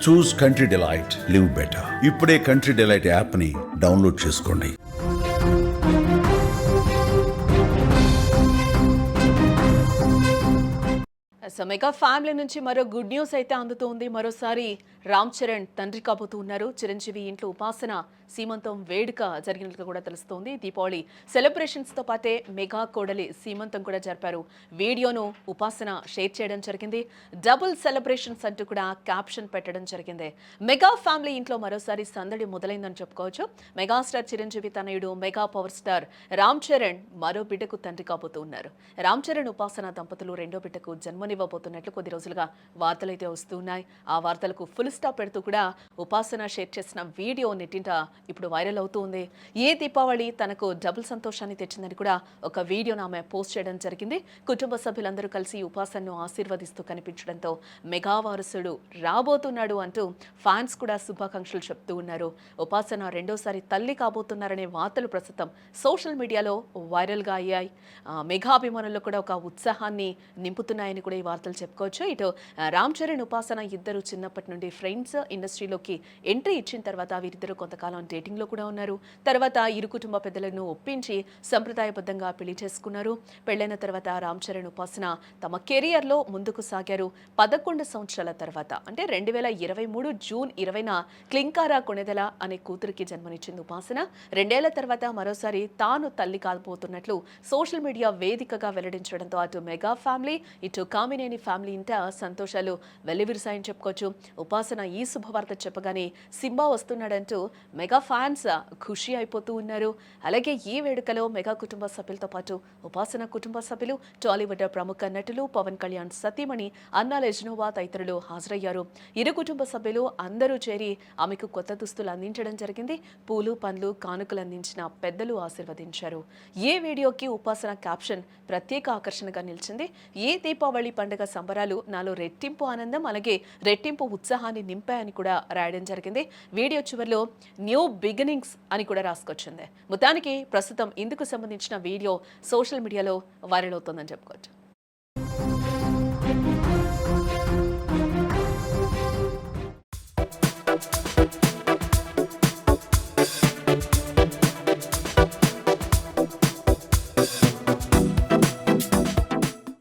చూస్ country delight, live better. ఇప్పుడే country delight app ని download చేసుకోండి. సో మెగా ఫ్యామిలీ నుంచి మరో గుడ్ న్యూస్ అయితే అందుతుంది. మరోసారి రామ్ చరణ్ తండ్రి కాబోతూ ఉన్నారు. చిరంజీవి ఇంట్లో ఉపాసన సీమంతం వేడుక జరిగినట్లుగా కూడా తెలుస్తోంది. దీపావళి సెలబ్రేషన్స్ తో పాటే మెగా కోడలి సీమంతం కూడా జరిపారు. వీడియోను ఉపాసన షేర్ చేయడం జరిగింది. డబుల్ సెలబ్రేషన్స్ అంటూ కూడా క్యాప్షన్ పెట్టడం జరిగింది. మెగా ఫ్యామిలీ ఇంట్లో మరోసారి సందడి మొదలైందని చెప్పుకోవచ్చు. మెగాస్టార్ చిరంజీవి తనయుడు mega power star Ram Charan మరో బిడ్డకు తండ్రి కాబోతూ ఉన్నారు. రామ్ చరణ్ ఉపాసన దంపతులు రెండో బిడ్డకు జన్మనివ్వబోతున్నట్లు కొద్ది రోజులుగా వార్తలైతే వస్తున్నాయి. ఆ వార్తలకు ఫుల్ స్టాప్ పెడుతూ కూడా ఉపాసన షేర్ చేసిన వీడియో నెట్టింట ఇప్పుడు వైరల్ అవుతుంది. ఏ దీపావళి తనకు డబుల్ సంతోషాన్ని తెచ్చిందని కూడా ఒక వీడియోను ఆమె పోస్ట్ చేయడం జరిగింది. కుటుంబ సభ్యులందరూ కలిసి ఉపాసనను ఆశీర్వదిస్తూ కనిపించడంతో మెగా వారసుడు రాబోతున్నాడు అంటూ ఫ్యాన్స్ కూడా శుభాకాంక్షలు చెప్తూ ఉన్నారు. ఉపాసన రెండోసారి తల్లి కాబోతున్నారనే వార్తలు ప్రస్తుతం సోషల్ మీడియాలో వైరల్గా అయ్యాయి. మెగా అభిమానుల్లో కూడా ఒక ఉత్సాహాన్ని నింపుతున్నాయని కూడా ఈ వార్తలు చెప్పుకోవచ్చు. ఇటు రామ్ చరణ్ ఉపాసన ఇద్దరు చిన్నప్పటి నుండి ఫ్రెండ్స్. ఇండస్ట్రీలోకి ఎంట్రీ ఇచ్చిన తర్వాత వీరిద్దరూ కొంతకాలం డేటింగ్ లో కూడా ఉన్నారు. తర్వాత ఇరు కుటుంబ పెద్దలను ఒప్పించి సంప్రదాయబద్ధంగా పెళ్లి చేసుకున్నారు. పెళ్లైన తర్వాత రామ్ చరణ్ ఉపాసన తమ కెరియర్ లో ముందుకు సాగారు. 11 సంవత్సరాల తర్వాత అంటే 2023 జూన్ 20న క్లింకారా కొణెదల అనే కూతురికి జన్మనిచ్చింది ఉపాసన. 2 ఏళ్ల తర్వాత మరోసారి తాను తల్లి కాబోతున్నట్లు సోషల్ మీడియా వేదికగా వెల్లడించడంతో అటు మెగా ఫ్యామిలీ ఇటు కామినేని ఫ్యామిలీ ఇంట సంతోషాలు వెల్లివిరిసాయని చెప్పుకోవచ్చు. ఉపాసన ఈ శుభవార్త చెప్పగానే సింబా వస్తున్నాడంటూ మెగా ఫ్యాన్స్ ఖుషి అయిపోతూ ఉన్నారు. అలాగే ఈ వేడుకలో మెగా కుటుంబ సభ్యులతో పాటు ఉపాసన కుటుంబ సభ్యులు, టాలీవుడ్ ప్రముఖ నటులు పవన్ కళ్యాణ్ సతీమణి అన్నా లెజ్నోవా తదితరులు హాజరయ్యారు. ఇరు కుటుంబ సభ్యులు అందరూ చేరి ఆమెకు కొత్త దుస్తులు అందించడం జరిగింది. పూలు పండ్లు కానుకలు అందించిన పెద్దలు ఆశీర్వదించారు. ఈ వీడియోకి ఉపాసన క్యాప్షన్ ప్రత్యేక ఆకర్షణగా నిలిచింది. ఏ దీపావళి పండుగ సంబరాలు నాలో రెట్టింపు ఆనందం అలాగే రెట్టింపు ఉత్సాహాన్ని నింపాయని కూడా రాయడం జరిగింది. వీడియో చివరిలో న్యూ బిగినింగ్స్ అని కూడా రాసుకొచ్చింది. మొత్తానికి ప్రస్తుతం ఇందుకు సంబంధించిన వీడియో సోషల్ మీడియాలో వైరల్ అవుతుందని చెప్పుకోవచ్చు.